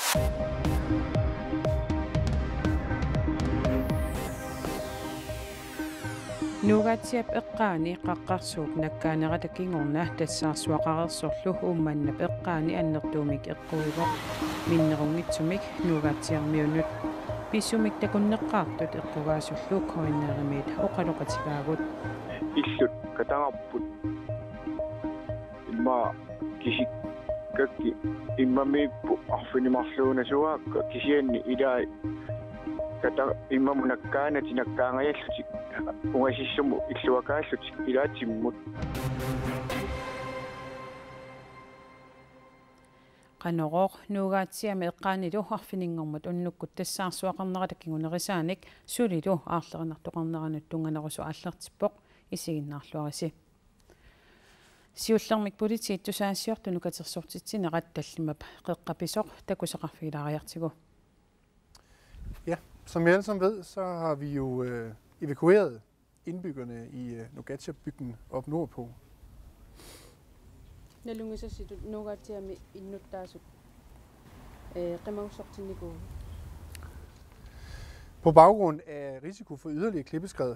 Nuugaatsiap eqqaani qaqqarsuuk nakkaaneratakingorna tassaarssuaqarersorlu uummanna eqqaani annertuumik eqquivoq minnerungitsumik nuugaatsiarmiunut pissumik takunneqqaartut eqqugaasulluu koinneerimiit oqaloqatigaagut illut katangarput imma kisikakki immamiippu arfinimarluunasuaakka kisianni ilaa kata immamunakkaanati nakkaangayallutik ungasissumu illuakaallutik ilaatimmut qanoqoq nuugaatsiami eqqaanilu arfiningormut unnukkut tassaarssuaqarneratakkingunerisaanik sulilu aarlerinartoqarneranut tunganerusu аллертиппоq isiginnaarluarisi siullermik politiittusaassiortunu katersortitsineqat tallimap qeqqapisoq takuseqarfilaariartigu. Ja, som I alle sammen ved, så har vi jo evakueret indbyggerne i Nuugaatsiaq-bygden op nordpå. Nalungisasitut Nuugaatsiami innuttaasut qimagussortinniku. På baggrund af risiko for yderligere klippeskred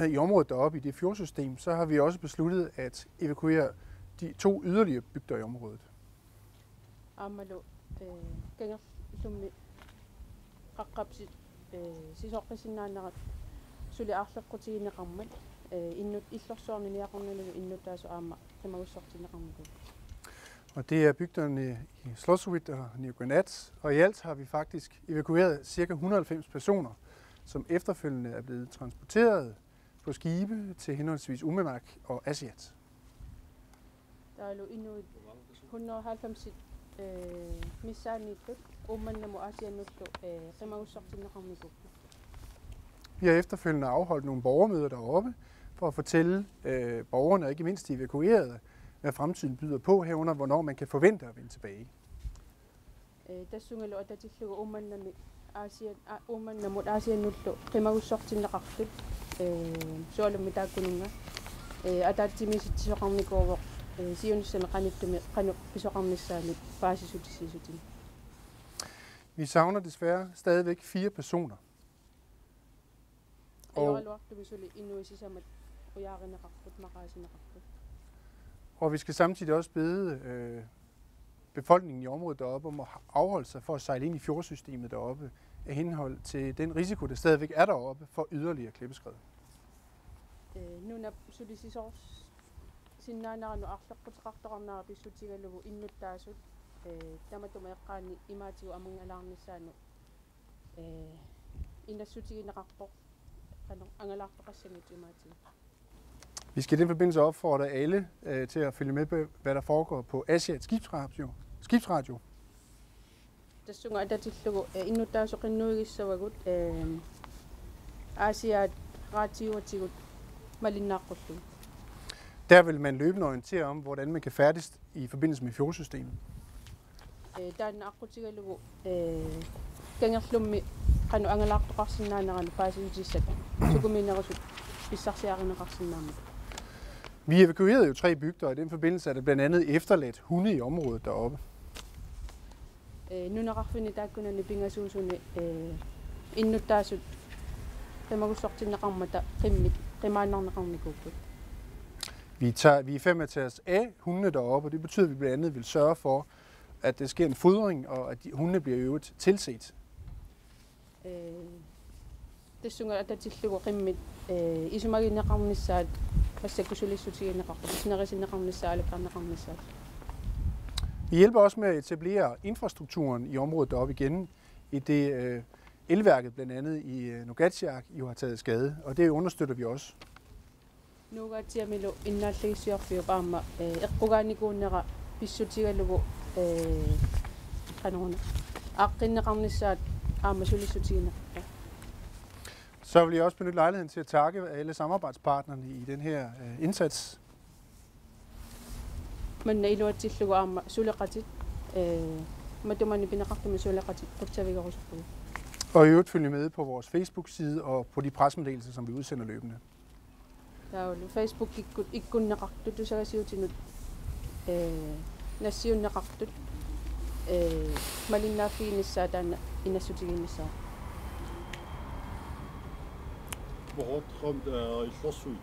i området deroppe i det fjordsystem, så har vi også besluttet at evakuere de 2 yderligere bygder i området. Amalu kangerlummi qaqqapsit sisoqqisinnaanerat suli aarleqqutigineqarmat innut illorsuarniniaqornalugu innuttaasu aama qimagussortinneqarmuku. Og det er bygderne i Slotsruit og Niuqanat, og i alt har vi faktisk evakueret ca. 190 personer, som efterfølgende er blevet transporteret på skibe til henholdsvis Uummannaq og Aasiaat. Der er inuit 190 missaaniittut Uummannaq og Aasiaannuttu qimagussortinneqarmuku. Vi har efterfølgende afholdt nogle borgermøder deroppe for at fortælle borgerne, og ikke mindst de evakuerede, hvad fremtiden byder på herunder, hvornår man kan forvente at vende tilbage. Tassungalu atatillugu Uummannaq Aasiaannuttu qimagussortinneqartut sualummi taakkununga ataattimisittisoqarnikuuvoq siunussana qanittumi qanu pisoqarnissaanit paasisutisiisutin. Vi savner desværre stadigvæk 4 personer. Og vi skal samtidig også bede befolkningen i området deroppe om at afholde sig for at sejle ind i fjordsystemet deroppe af henhold til den risiko, der stadigvæk er deroppe for yderligere klippeskred. Nu når sulisisors sinnaanaranu arleqqutiqartoqarnara pissutigalugu innuttaasut tamatuma eqqaani imaatigu amangalaarnissaanu innassutigineqartoq Vi skal i den forbindelse opfordre alle til at følge med på, hvad der foregår på Aasiaat Skibsradio. Tassunga atatillugu innuttaasuqinnuigissavagut Aasiaat raatiuatigut malinnaaqullu. Der vil man løbende orientere om, hvordan man kan færdes i forbindelse med fjordsystemet. Taannaaqutigalugu kangerlummi qanu angalaartoqarsinnaaneranu paasisutissat sukuminerusut pissarsiarineqarsinnaamut. Vi evakuerede jo 3 bygder, og i den forbindelse er det blandt andet efterladt hunde i området deroppe. Nunaqarfini taakkunani pingasuusuni innuttaasut qimagussortinneqarmata qimmit qimaannarneqarnikuupput. Vi er i færd med at tage os af hundene deroppe, og det betyder, at vi blandt andet vil sørge for, at der sker en fodring, og at hundene bliver i øvrigt tilset. Tassunga atatillugu qimmit isumaginneqarnissaat passakkusulissutigинneqarput Vi hjælper også med at etablere infrastrukturen i området deroppe igen, i det elværket blandt andet i Nuugaatsiaq jo har taget skade, og det understøtter vi også. Nuugaatsiamilu innaallegisiorfiuqaama eqqugaannikuunnera pissutigalugu qanuuna aqqinneqarnissaat aama sulissutigineqarpa. Så vil jeg også benytte lejligheden til at takke alle samarbejdspartnerne i den her indsats. Men iluatillugu aama suleqatit matumani pineqartumi suleqatit tattavigerusuppu. Og i øvrigt følge med på vores Facebook-side og på de pressemeddelelser, som vi udsender løbende. Taulu Facebook ikkunneqartut usagasiutinut nassiunneqartut малиннааффигинissaa таана инассутигиннисаа. Hvor hårdt ramt er I Slottssuit?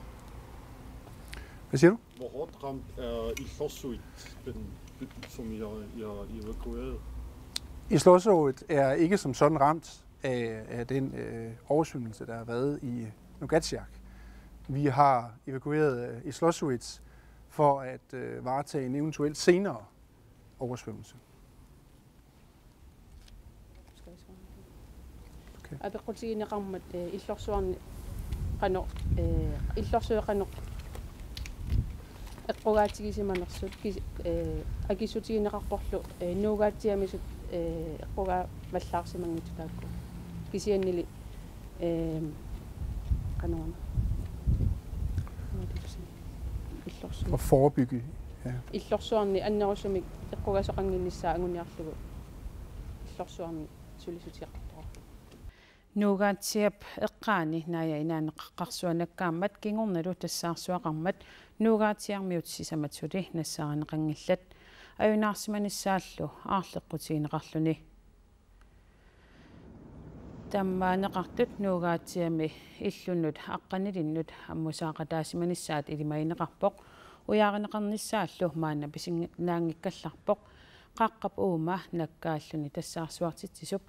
Hvad siger du? Hvor hårdt ramt er I Slottssuit, den bygning, som I har evakueret? I Slottssuit er ikke som sådan ramt af den oversvømmelse, der har været i Nuugaatsiaq. Vi har evakueret i Slottssuit for at varetage en eventuelt senere oversvømmelse. Apequtigineqarmat illorsuarni qano illorsueqano eqqugaatigisimanersut akissutigineqarporlu nuugaatsiamisut eqqugaa vallaarsimangittu taakku kisiannili qanoona illorsu Og forebygge. Ja. illorsuarni annerusumik eqqugasoqanginnissaa anguniarlugu illorsuarni sulisutiaqartoa Nuugaatsiap eqqaani naaya inaaneqqaqqarsuanakkaammat kingornalu tassaarsuaqarmat nuugaatsiarmiut sisamatsuli nassaaranaqangillat ayunaarsimanissaallu aarleqqutigineqarluni tammaaneqartut nuugaatsiami illunut aqqanilinnut ammusaaqataasimanissaat ilimainеqarpoq uyaarineqarnissaallu maana pisinnaangikkallarpoq qaqqap uuma nakkaalluni tassaarsuartitsisup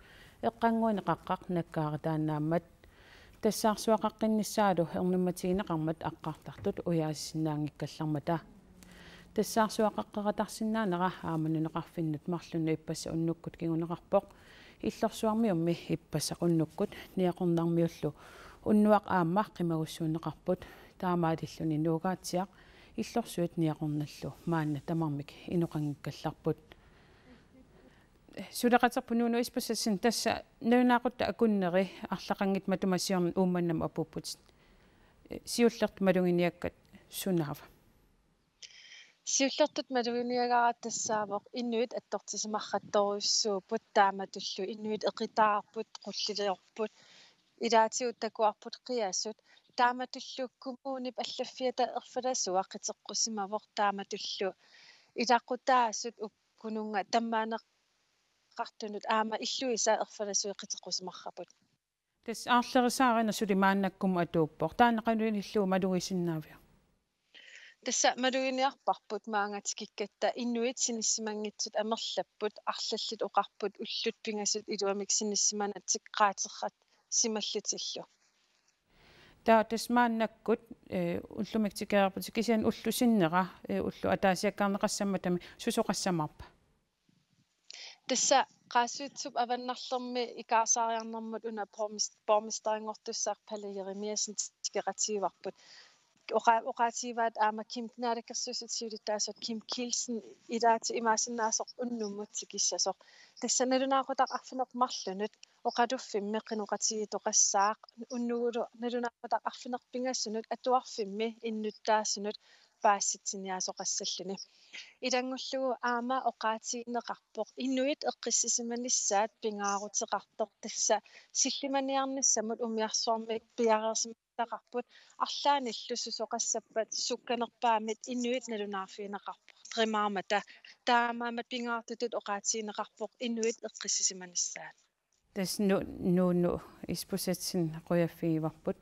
eqqanguaneqaqqaq nakkaaritaannaammat tassaarsuaqaqqinissaalu ernummatigineqarmat aqqartartut uyaasissinnaangikkallarmata tassaarsuaqaqqeratarsinnaaneqa aamanuneqarfinnut marlunnu ippassa unnukkut kinguneqarpoq illorsuarmiummi ippassa unnukkut niaqornarmiullu unnuaq aamma qimagussuuneqarput taamaatilluni nuugaatsiaq illorsuut niaqornallu maanna tamarmik inoqangikkallarput suleqaterpunuunu ispusassin tassa naunaqutta akunneri арлақангит матумассиорн уумманнам апуппут сиуллерт малугиниаккат сунаава сиуллертут малугиниагаара тассаавоқ иннуит аттортисимарратторуйссууппут тааматуллу иннуит эқитаарпут қуллилиорпут илаатиут такуарпут қиассут тааматуллууккумуунип аллаффиата ерфаласуа қитеққусимавоқ тааматуллу илаққутаассут уккунунга таммаанеқ qartunut aama illuisa erfalasuи qiteqqusimarraput tas aarlerisaarina sulimaannakkum atuuppoq taanaqaluinilluu malugisinnaavia tassa maluiniarparput maangatikikkatta innuit sinissimangitsut amerlapput arlallut oqarput ullut pingasut iluamik sinissimana tiqqaaterrat simallutillu taa tasmaannakkut ullumik tikeerput kisian ullusinnera ullu ataasiakkaarneqassammatami susoqassamarpa tassa qaasuutsup avannarlermi ikaarsaariarnermut una pormestaringortussaarpali Jeremiasen tikeratiivarput oqaatiivaat aama Kim naalakkersuusitsiulitaasoq Kim Kielsen ilaati imaasinnaasor unnumut tikissasoq tassa nalunaaqutaq arfineq marlunut oqaluffimmi qinuqatiitoqassaaq unnugulu nalunaaqutaq arfinerpingassunut atuarfimmi innuttaasunut paassitsiniaasoqassalluni ilangullugu aama oqaatiineqarpoq innuit eqqissisimanissaat pingaaruteqartoq tassa sillimaniarnissamut umiarsuarmik piareersimataqarput arlaanillu susoqassappat sukkanerpaamit innuit nalunaarfiineqarpoq trimaarmata taamaamat pingaartutut oqaatiineqarpoq innuit eqqissisimanissaat tas nu ispusatsin qoyaffiivarput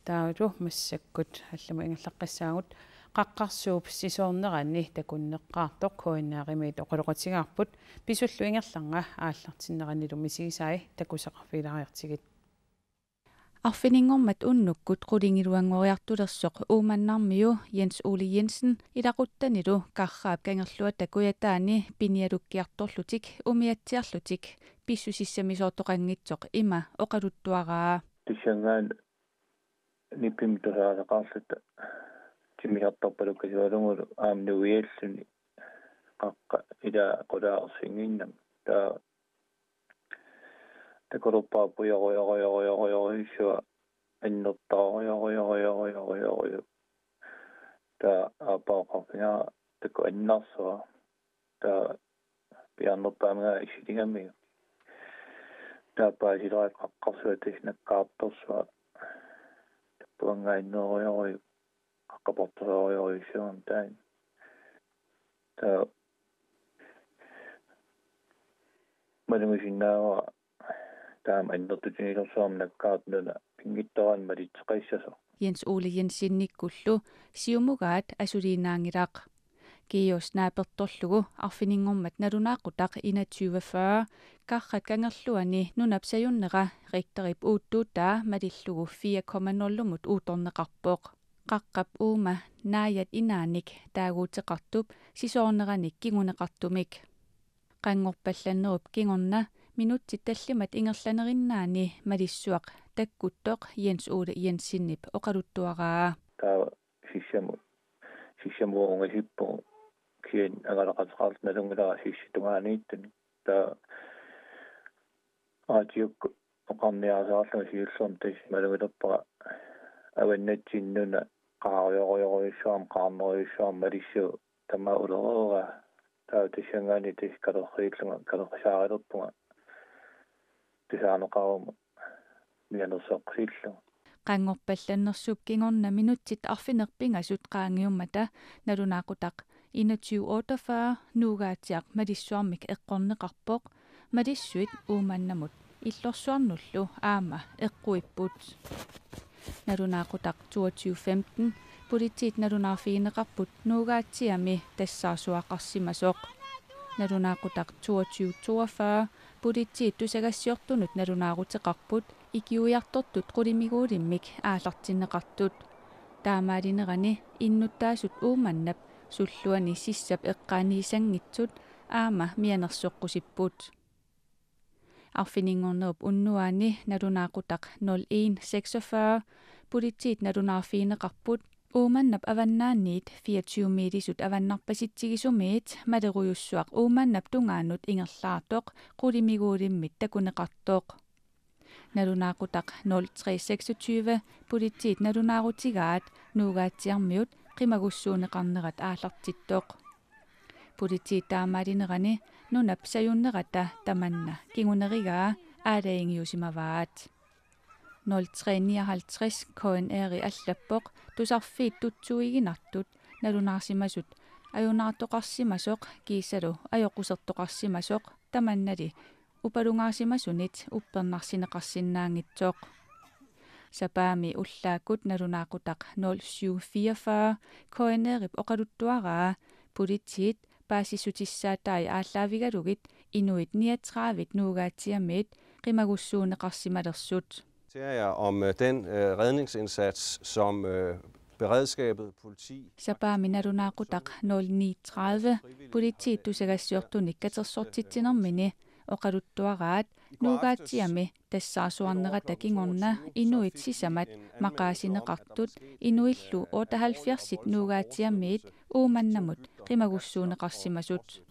taulu massakkut allama ingallaqqassaagut qaqqarsuup sisoornerani takunneqqaartoq huinnaarimiit oqoloqatigaarput pisullu ingerlanga aallartinneranilu misigisai takuseqarfiilariartigit Arfiningormat unnukkut qulingiluanngoriartulersoq uumannarmiu Jens Ole Jensen ilaquttanilu karraap kangerluat takuyataani pinialukkiartorlutik umiatsiarlutik pissusissamisoortoqangitsoq ima oqaluttuaraa tissangaan nippimitusaaqaarluta timihartorpalukasivalungulu aamnuialluni qaqqa ila qulaarsinginnam taa takoruppaappujorujorujorujoruissua annertaarijorujorujorujorujoru taa aapaaqarpinga taku annarsua taa piarnerpaamiga issitingammiga taa paasilaat qaqqarsua tisnakkaartorsua tappuangainnerujoruju qaqqaportorujoruissuam taa малугисиннаава таам аннертутинилерсуарм наккаартнуна пингиттаран малитсеқиссасо Jens Ole Jensinnikkullu siumugaat asuliinaangilaaq kiius naapertorlugu arfiningormat nalunaaqutaq 2140 karrat kangerluani nunapsajunneqa rikterip uuttuuttaa malillugu 4,0 uutorneqarpoq qaqqap uuma naayat inaanik taaguuteqartup sisoorneranik kinguneqartumik qanngorpallannerup kingorna minutsit tallimat ingerlanerinnaani malissuaq takkuttoq Jens Ole Jensinnip oqaluttuaraa taa сиссамуунgasippu kiin agalaqataqart nalungilaa sissitugaaniittun taa aatiuk oqarniasaarlunga siullerm tas malungilerpara avannatsinuna qaarioriorisuam qaarneriussuam malissu tamaa ulerera taa tassangaani tas kalerriillunga kalerrisaarillerpunga tisaaneqaruma mianersoqsillunga qanngorpallannersup kingorna minutsit arfinerpingasut qaangiummata nalunaaqutaq 2148 nuugaatiaq malissuarmik eqqorneqarpoq malissuit uumannamut illorsuarnullu aama eqquipput nalunaaqutaq 2215 politit nalunaarfiineqarput nuugaatiami tassaarsuaqarsimasoq nalunaaqutaq 2242 politit tusagassiortunut nalunaaruteqarput ikiuiartortut qulimiguulimmik aallartinneqartut taamaalinерани innuttaasut uumannap sulluani sissap eqqaaniisangitsut aama mianersoqqusipput arfiningornerup unnuaani nalunaaqutaq 0146 politit nalunaarfiineqarput uumannap avannaanniit 24 milisut avannarpasitsigisumit maleruyussuaq uumannap tungaanut ingerlaartoq qulimiguulimmit takuneqartoq nalunaaqutaq 0326 politit nalunaarutigaat nuugaatiarmiut qimagussuuneqarnerat aallartittoq politit taamaalinерани nunap sajunnerata tamanna kingunerigaa aalaingiusimavaat 0359 KNR allappoq tusarfiit tutsuiginartut nalunaarsimasut ajunaartoqarsimasoq kiissalu ajoqusertoqarsimasoq tamannali upalungaarsimasunit uppernarsineqarsinnaangitsoq sapaami ullaakut nalunaaqutaq 0744 KNRip oqaluttuaraa politit paasissutissaataai aallaavigalugit inuit 39 nuugaatiamit qimagussuuneqarsimalersut Ser jeg om den redningsindsats, som beredskabet, politi... Sapaami nalunaaqutaq 0930 politit tusagassiortunik katersortitsinermini oqaluttuaraat nuugaatiami tassaarsuarnerata kingorna inuit sisamat maqaasineqartut inuillu 78 nuugaatiamiit uumannamut qimagussuuneqarsimasut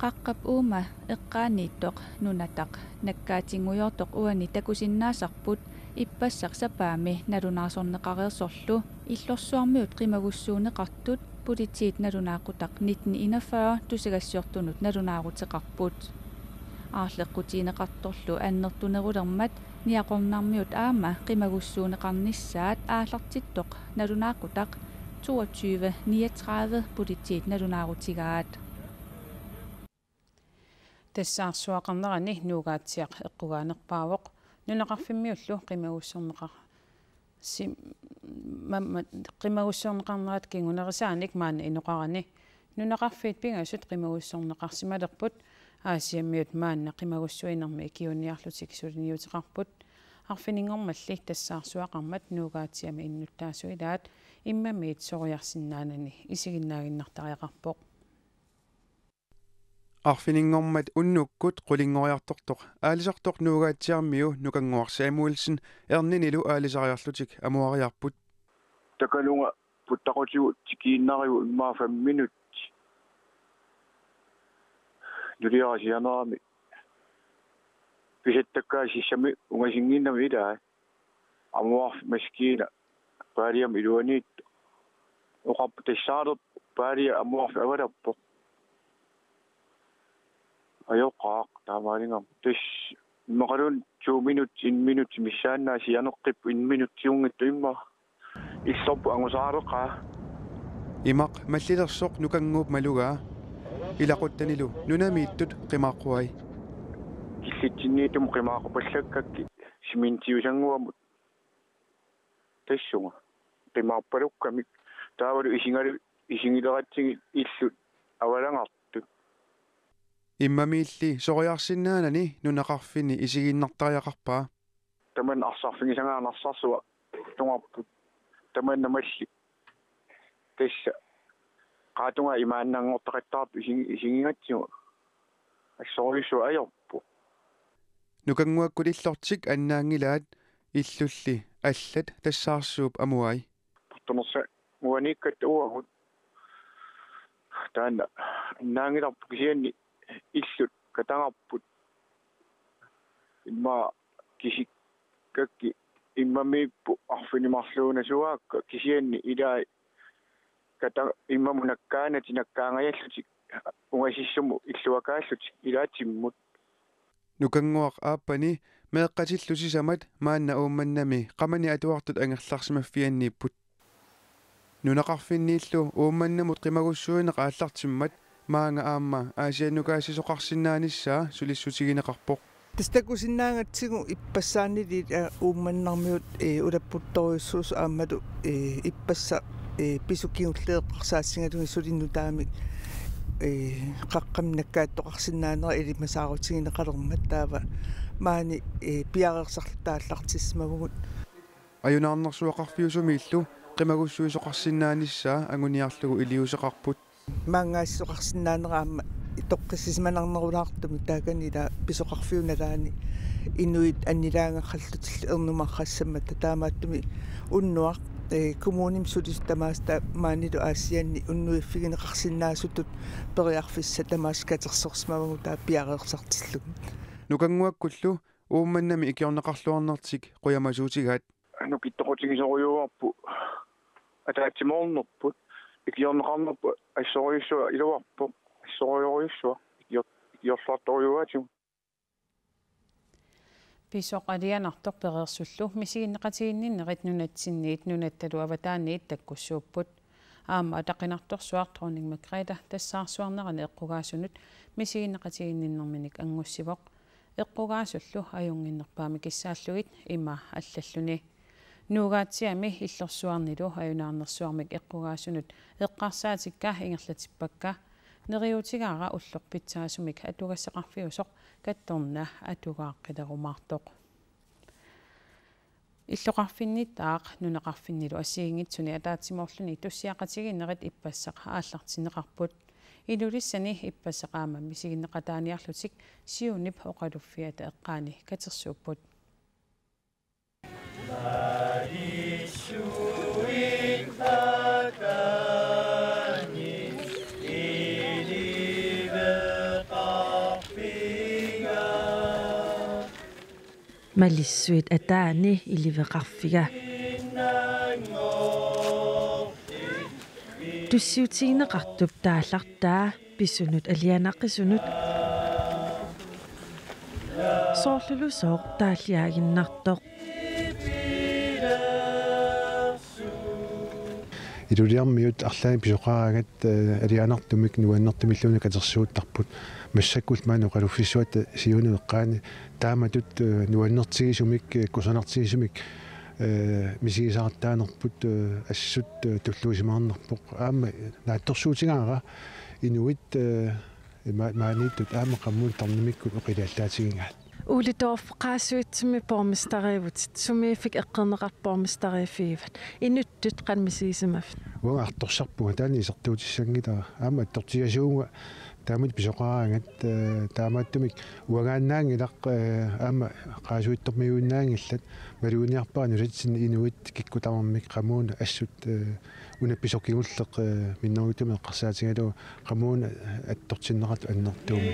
qaqqap uuma eqqaaniittoq nunataq nakkaatinguyortoq uani takusinnaasarput ippassaq sapaami nalunaasorneqareersorlu illorsuarmiut qimagussuuneqartut politit nalunaaqutaq 1941 tusagassiortunut nalunaaruteqarput aarleqqutiineqartorlu annertunerulermat niaqornaarmiut aama qimagussuuneqarnissaat aallartittoq nalunaaqutaq 2239 politit nalunaarutigaat тассаарсуақарнерани нуугаатсиақ эққугаанерпаавоқ нунеқарфиммиуллу қимагуссорнеқар мамма қимагуссорнеқарнерат кингунерисааник маана иноқарани нунеқарфиит пингасут қимагуссорнеқарсималерпут аасиаммиут маанна қимагуссуинерми икиуниарлутик сулиниутеқарпут арфинингормалли тассаарсуақармат нуугаатсиами иннуттаасуилаат иммамиит сориарсинаанани исигиннаагиннартариақарпоқ Arfininngormat unnukkut qulinngoriartortoq aalisartoq nuugaatiarmiu nukanguar Samuelsen erninilu aalisariarlutik amuariarput takalunga puttaqutigu tikiinnariu immaa 5 minut nuriarasianerami pisattakkaasissami ungasinginnami ilaa amuar maskiina paaliam iluaniit oqarpu tassaalerp paalia amuar avalarpo ajoqaaq taamaalingam tis maqalun 2 minut 1 minut missaannaasi yaneqqip 1 minut tiungittu imma issarpu angusaareqa imaq mallilersoq nukanguup malugaa ilaquttanilu nunamiittut qimaaquai киллитсинниитум qimaaqqupallakкакки симинтиусангуамут тассунга qimаарпалуккамик таавалу исингилератсиги иллут авалангарту иммамиилли сориарсиннаанани нунақарфини исигиннартариақарпаа таман арсарфигисангаарнарсарсуа тунгарпут таман намалли тасса qatunga imaannangortaqattaartu isingingatiuga ассорису аёрпу нукангуаккулиллортик аннаангилаат иллулли аллат тассаарсууп амуай портонерса муаниккат уагут таана аннаангиларпу кисианни иллут катангарпут имма кисик какки иммамииппу арфинимарлууна суаакка кисианни илаа ката иммамунаккаана тинаккаангаяллутик унгасиссуму иллуакааллутик илаатиммут нукангуақ ааппани меэққатиллусисамат маанна уумманнами қамани атуартут ангерларсимаффианнииппут нунақарфиннииллу уумманнамут қимагуссуинеқа ааллартиммат маанга аама аасианнукаасисоқарсинааниссаа сулиссутигинеқарпоқ тастакусиннаангатсигу иппассааннилит уумманнармиут улаппутторюссуус ааммату иппасса писуккиуллеэққарсаассингалуги сулинну таамик қаққамнаккааттоқарсинаанера илимасаарутигинеқалермат таава маани пиареерсарлутааллартиссмагугут аюнаарнерсуақарфиусумииллу қимагуссуисоқарсинааниссаа агуниарлугу илиусеқарпут маангаассоқарсинаанераама итоққиссисманарнерулаартуми тааканила писоқарфиуналаани инуит аннилаангаққаллутилл ернумаррассаммата таамааттуми уннуақ коммуним сулис тамааста маанилу аасианни уннуиффигинеқарсинаасутут периарфисса тамаас катерсорсмавагу таа пиареерсартиллуг нукангуаккуллу уумманнами икиорнеқарлуарнертик қуямасуутигаат нукиттоқутигисориуарпу атаатимоорнерпут икиорнеқарнерпу ассориуссуа илуарпу ассориориуссуа икиорлаарторюаатигу писоқалианартор перерсуллу мисигиннеқатигинниннерит нунатсинниит нунатталу аватааниит таккуссууппут аама атақинарторсуартроник макреда тассаарсуарнерани эққугаасунут мисигиннеқатигинниннэрминик ангуссивоқ эққугаасуллу аюнгиннерпаами киссааллугит има аллаллуни нуугаатсиами иллорсуарнилу аюнаарнерсуармик эққугаасунут эққарсаатикка ингерлатиппакка нериутигаара уллорпитсаасумик атугассеқарфиусоқ катторна атугааққилерумаартоқ иллоқарфиннитаақ нунеқарфиннилу ассигингитсуни атаатсимоорлуни туссиақатигиннерит иппассақ ааллартинеқарпут илулиссани иппассақаама мисигиннеқатааниарлутик сиунип оқалуффиата эққаани катерсууппут малиссуит атаани иливеқарфига туссиутигинеқартуп тааллартаа писсунут алианаққисунут соорлулу соор тааллиаагиннартоқ илулиармиут арлаани писоқараагат алианартумик нуаннертумиллуни катерсууттарпут массаккул маanu qalufissuat siunu eqqaani taamatut nuannertigisumik kusanartigisumik misigisartaanerput assut tulluusimaarnerpoq aama naattorsuutigaara inuit maaniittut aama qammuun tarnimikkut oqilaallaatigингаат улиторф qaasuitsumi pormistariivut sumiifik eqqerneqarpormistariifiivat inuttut qanmisiisimaf уангаartorsarpuga taani isertuutissangilaa aama attortigasuunga таамат писоқараагат таамааттумик уагааннаангилақ аама qaasuittormiuunnaangillat малууниарпаа нулатсин инуит киккутамармик qamуuna ассут унапписоқкигуллеқ миннерутуми эққарсаатигалу qamуuna аттортиннеқат аннертууми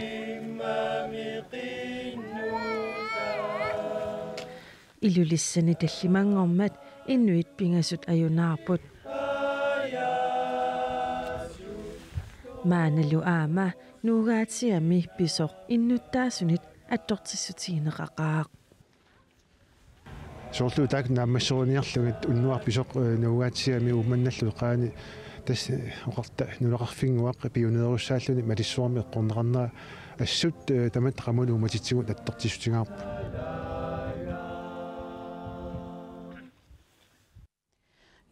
илулиссани таллимангормат иннуит пингасут аюнаарпут maaнаlu aama nuugaatiami pisoq innuttaasunit attортиссутигинеқақаақ соорлу таак нааммассорuniarlugat уннуар писоқ nuugaatiami ууманналлу qaani тас оқарта нулеқарфингуақ пионеруссааллуни малиссуарми эққорнеқарнера ассут таматтақамуну матитсигут аттартиссутингаарпу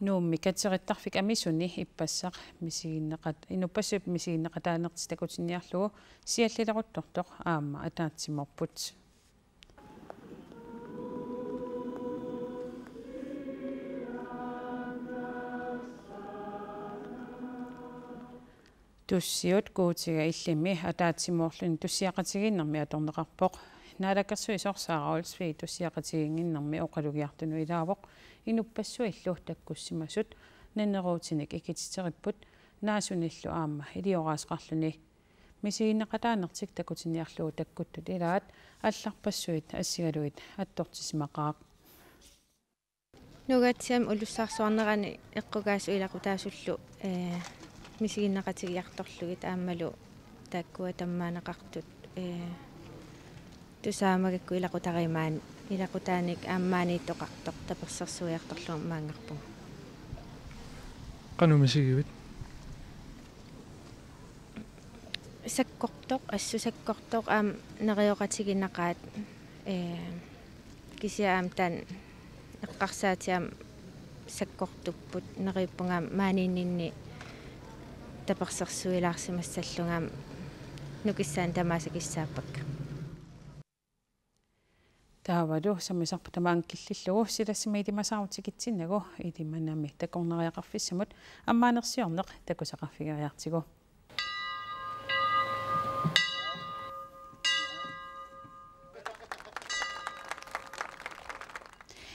нуумми катсериттарфик амисуни иппассақ мисигиннеқат инуппассуп мисигиннеқатаанертитакутинниарлугу сиаллилеруттортоқ аама атаатсиморпут туссиут куутига иллими атаатсимоорлуни туссиақатигиннэрми аторнеқарпоқ наалаккерсуи сорсаараулсфи туссиақатигингиннэрми оқалугиартуну илаавоқ инуппассуиллу таккуссимасут наннеруутиник икититериппут наасуниллу аама илиораасқарлуни мисигиннеқатаанертик такутинниарлугу таккуттут илаат алларпассуит ассигалуит аттортисимақаақ нугатсиам улуссаарсуарнерани эққугаасу илақутаасуллу мисигиннеқатигиарторлугит аамалу таккуа таммаанеқартут тусаамагакку илақутаримаан илақутааник ааммаанииттоқартоқ таперсерсуиарторлуг маангарпу қану мисигивит саккортоқ ассусаккортоқ аам нериоқатигиннақаат кисиаам таан эққарсаатиам саккортуппут нериуппунгаам мааниннинни таперсерсуилаарсимассаллунгаам нукиссаан тамаасакиссааппакка таавалу самисарпа тамаан киллиллугу силассимаитимасаарутикитсиннагу илиманами такорнериақарфиссамут аммаанерсиорнеқ такусақарфигариартигу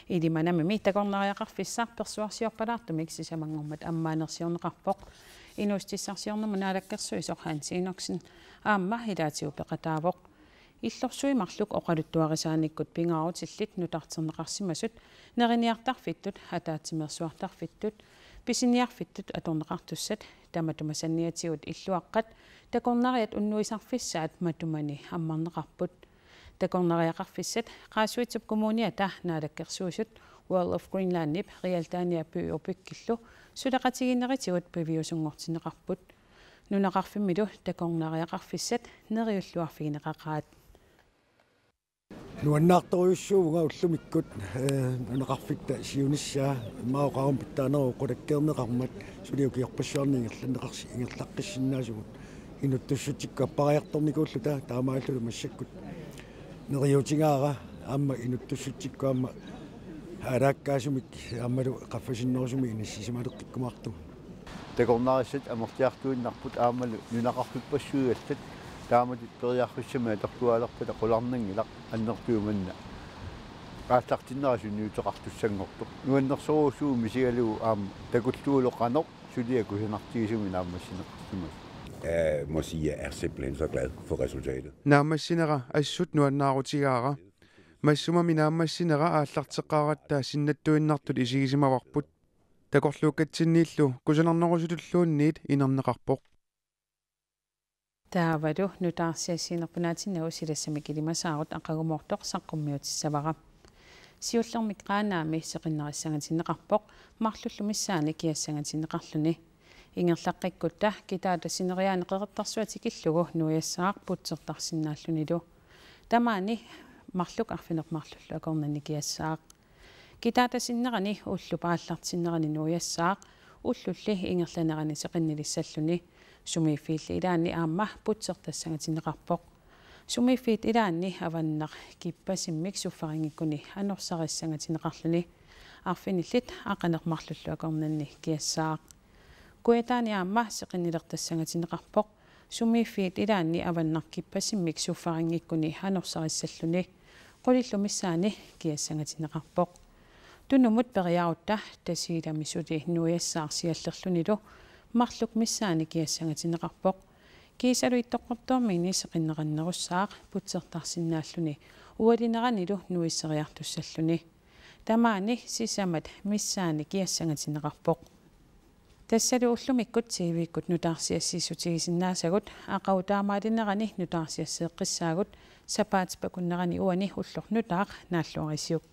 илиманами такорнериақарфиссаар персуарсиорпалаартумик сисамангормат аммаанерсиорнеқарпоқ инустиссарсиорнуму наалаккерсуи сорхаансииноксин аама хилаатигу пеқатаавоқ иллорсуимарлук оқалуттуарисааниккут пингаарутиллит нутартернеқарсимасут нериниартарфиттут атаатсимерсуартарфиттут писиниарфиттут аторнеқартуссат таматумасанниатигут иллуаққат такорнариат уннуисарфиссаат матумани аммарнеқарпут такорнариақарфиссат qaasuitsуп коммуниата наалаккерсуусут World of Greenland нип реалтааниаппу опиккиллу сулеқатигиннеритигут пивиусунгортинеқарпут нунақарфиммилу такорнариақарфиссат нериуллуарфигинеқақаат нуаннаарторюссууга уллумиккут нунақарфикта сиуниссаа маоқарум питтаанеру қулаккернеқармат сулиукиорпассуарни ингерланеқарси ингерлаққиссиннаасугут инуттуссутиккуаппариарторникууллу таамааллу массаккут нериутингаара аама инуттуссутиккуама алааккаасумик аамалу қаффасиннерусуми инассисималеққиккумаарту такорнаарissat амортиартуиннарпут аамалу нунақарфиппассуигаллат тааматит периарфиссама аторкуалерпата қуларнангилақ аннертууманна qaallaqtinnerasuniuteqartussangortuq nuannersoruusuu misigaluu aam takulluuloqanor suliaku hinartigisumi naammassineqartumas. Må sige, jeg er simpelthen så glad for resultatet. Naammassinera assut nuannaarutigaara massuma minaammassinera aallarteqqaarattaa sinnattuinnartut isigisimavарпут такорлууккатсиннииллу кусанарнерусутуллуунниит инернеқарпоқ таавалу нутаарсиассинерпунаатиннагу силассамикилимасаарут ақагумортоқ саққуммиутиссавара сиуллермик қаанаами сеқиннериссангатиннеқарпоқ марлуллумиссаани киассангатиннеқарлуни ингерлаққиккутта китаата синериаанеқеқертарсуатикиллугу нуяссаақ путсертарсинааллунилу тамаани марлук арфинеқмарлуллу акорнани киассаақ китаата синнерани уллу пааллартиннерани нуяссаақ уллулли ингерланерани сеқиннилиссаллуни сумифиилли илаани аама путсертассангатиннеқарпоқ сумифиит илаани аваннеқ киппасиммик суффарингиккуни анорсариссангатиннеқарлуни арфиниллит ақанеқмарлуллу акорнани киассаақ куэтаани аама сеқиннилертассангатиннеқарпоқ сумифиит илаани аваннеқ киппасиммик суффарингиккуни анорсариссаллуни qulillumissаани киассангатиннеқарпоқ тунумут периарутта тасииламисули нуяссаарсиаллерлунилу марлук миссаани киассангатиннеқарпоқ кисалуиттоққартуармини сеқиннеқаннеруссаақ путсертарсинааллуни уалинеранилу нуиссериартуссаллуни тамаани сисамат миссаани киассангатиннеқарпоқ тассалу уллумиккут тивиккут нутаарсиассиссутигисиннаасагут ақаутаамаалинерани нутаарсиассеэққиссаагут сапаатипакуннерани уани уллорнутаақ нааллуарисиук